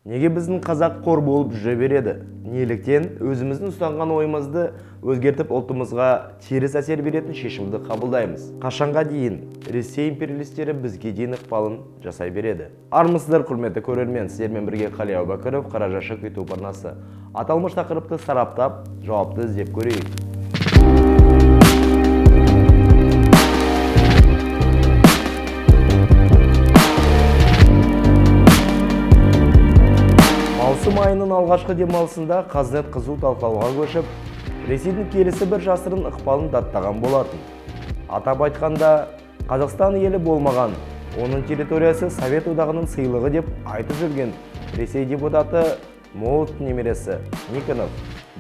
Неге біздің қазақ қор болып жүре береді? Неліктен өзіміздің ұстанған ойымызды өзгертіп ұлтымызға теріс әсер беретін шешімді қабылдаймыз? Қашанға дейін Ресей империалистері бізге дейін ықпалын жасай береді? Армысыздар құрметті көрермен, сіздермен бірге Қали Әубәкіров, Қара Жәшік YouTube арнасы. Аталмыш тақырыпты сараптап, жауапты іздеп көрейік. Маусым айының алғашқы демалысында Қазнет қызу талқылауға көшіп, Ресейдің келесі бір жасырын ықпалын даттаған болатын. Атап айтқанда, Қазақстан елі болмаған, оның территориясы Совет одағының сыйлығы деп айтып жүрген Ресей депутаты Молот немересі Никонов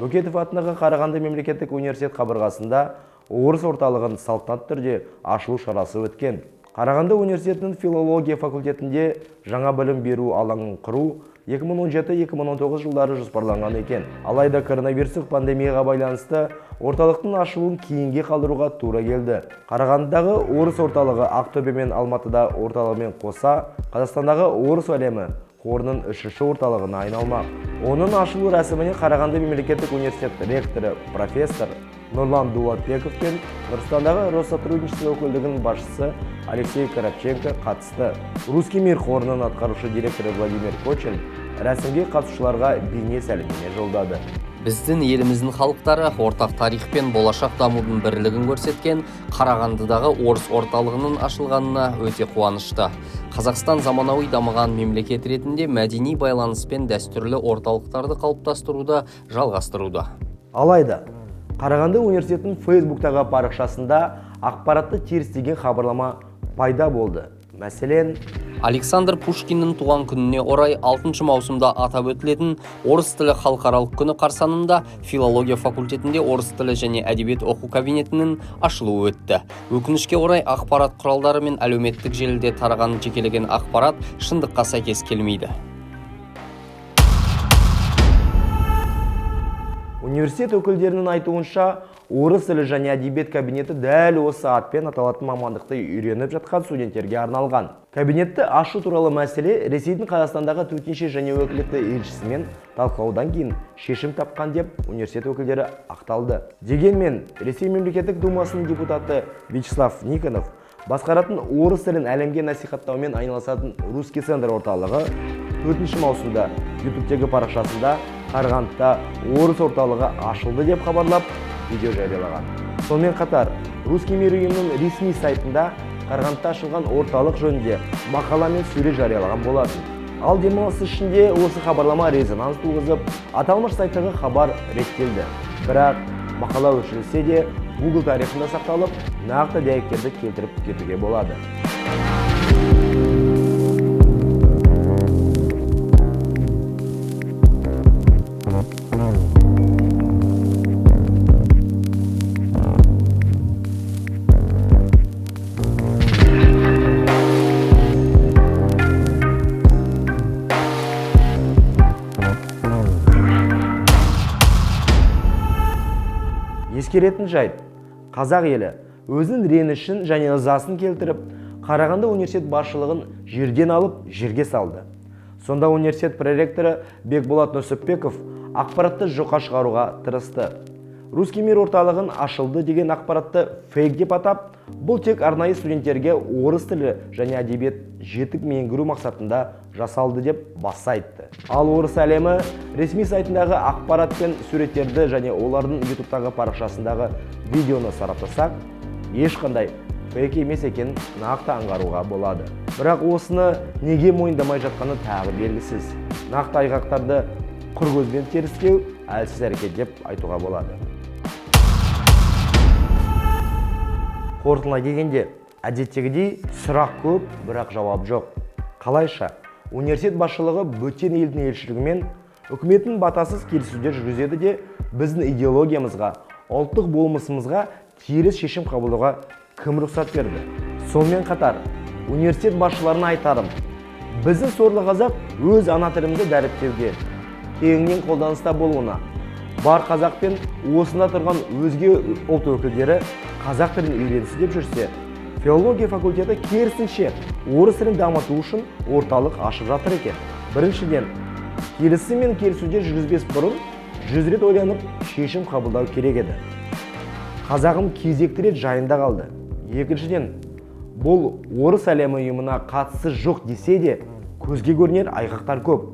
Бөкетов атындағы Қарағанды мемлекеттік университет қабырғасында орыс орталығын салтанатты түрде ашылу шарасы өткен. Қарағанды университетінің филология факультетінде жаңа білім беру алаңын құру 2017-2019 жылдары жоспарланған екен. Алайда коронавирустық пандемияға байланысты орталықтың ашылуын кейінге қалдыруға тура келді. Қарағандыдағы орыс орталығы Ақтөбе мен Алматыда орталығымен қоса Қазақстандағы орыс әлемі қорының үшінші орталығына айналмақ. Оның ашылу рәсіміне Қарағанды мемлекеттік университет ректоры профессор Нұрлан Дулатбеков пен Нұрсұлтандағы Россотрудничество өкілдігінің басшысы Алексей Караченко қатысты. Русский мир қорының атқарушы директоры Владимир Кочин рәсімге қатысушыларға бейне сәлемдеме жолдады. Біздің еліміздің халықтары ортақ тарих пен болашақ дамудың бірлігін көрсеткен Қарағандыдағы орыс орталығының ашылғанына өте қуанышты. Қазақстан заманауи дамыған мемлекет ретінде мәдени байланыс пен дәстүрлі орталықтарды қалыптастыруды жалғастыруда. Алайда, Қарағанды университетінің Фейсбуктағы парақшасында ақпаратты терістеген хабарлама пайда болды. Мәселен, Александр Пушкиннің туған күніне орай 6 маусымда атап өтілетін орыс тілі халықаралық күні қарсаңында филология факультетінде орыс тілі және әдебиет оқу кабинетінің ашылуы өтті. Өкінішке орай ақпарат құралдары мен әлеуметтік желіде тараған жекелеген ақпарат шындыққа сәйкес келмейді. Университет өкілдерінің айтуынша, орыс тілі және әдебиет кабинеті дәл осы атпен аталатын мамандықты үйреніп жатқан студенттерге арналған. Кабинетті ашу туралы мәселе Ресейдің Қазақстандағы төтенше және өкілетті елшісімен талқылаудан кейін шешім тапқан деп университет өкілдері ақталды. Дегенмен, Ресей мемлекеттік думасының депутаты Вячеслав Никонов басқаратын орыс тілін әлемге насихаттаумен айналысатын Русский центр орталығы 4 маусымда YouTube-тегі парақшасында Қарағандыда орыс орталығы ашылды деп хабарлап, видео жариялаған. Сонымен қатар, Русский мир ұйымының ресми сайтында Қарағандыда ашылған орталық жөнінде мақала мен сурет жариялаған болатын. Ал демалыс ішінде осы хабарлама резонанс туғызып, аталмыш сайттағы хабар реттелді. Бірақ мақала өшірілсе де Google тарихында сақталып, нақты дәйектерді келтіріп кетуге болады. Ескеретін жайт, қазақ елі өзінің ренішін және ызасын келтіріп, Қарағанды университет басшылығын жерден алып, жерге салды. Сонда университет проректоры Бекболат Нүсіпбеков ақпаратты жоққа шығаруға тырысты. Русский мир орталығын ашылды деген ақпаратты фейк деп атап, бұл тек арнайы студенттерге орыс тілі және әдебиет жетік меңгеру мақсатында жасалды деп баса айтты. Ал орыс әлемі ресми сайтындағы ақпарат пен суреттерді және олардың YouTube-тағы парақшасындағы видеоны сараптасақ, ешқандай фейк емес екенін нақты аңғаруға болады. Бірақ осыны неге мойындамай жатқаны тағы белгісіз. Нақты айғақтарды құр көзбен терістеу әлсіз әрекет деп айтуға болады. Қорытындылай келгенде, әдеттегідей сұрақ көп, бірақ жауап жоқ. Қалайша, университет басшылығы бөтен елдің елшілігімен үкіметтің батасыз келіссөздер жүргізеді де біздің идеологиямызға, ұлттық болмысымызға теріс шешім қабылдауға кім рұқсат берді? Сонымен қатар, университет басшыларына айтарым, біздің сорлы қазақ өз ана тілімізді дәріптеуге, кеңінен қолданыста болуына, бар қазақ пен осында тұрған өзге ұлт өкілдері қазақ тілін үйренсін деп жүрсе, филология факультеті керісінше орыс тілін дамыту үшін орталық ашып жатыр екен. Біріншіден, келісім мен келіссөздер жүргізбес бұрын 100 рет ойланып шешім қабылдау керек еді. Қазағым кезекті рет жайында қалды. Екіншіден, бұл орыс әлемі ұйымына қатысы жоқ десе де, көзге көрінер айғақтар көп.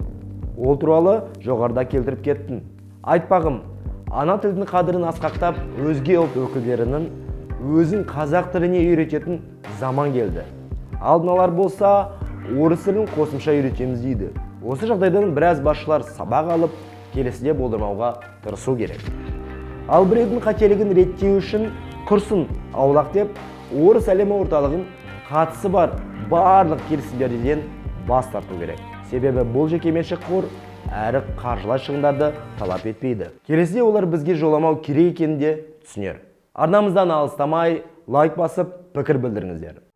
Ол туралы жоғарыда келтіріп кеттім. Айтпағым, ана тілдің қадірін асқақтап, өзге ұлт өкілдерінің өзін қазақ тіліне үйрететін заман келді. Алдыналар болса, орыс тілін қосымша үйретеміз дейді. Осы жағдайдан біраз басшылар сабақ алып, келесіде болдырмауға тырысу керек. Ал біреудің қателігін реттеу үшін құрсын аулақ деп, орыс әлемі орталығын қатысы бар барлық келісімдерден бас тарту керек. Себебі бұл жекеменшік қор әрі қаржылай шығындарды талап етпейді. Келесіде олар бізге жоламау керек екенін де түсінер. Арнамыздан алыстамай, лайк басып, пікір білдіріңіздер.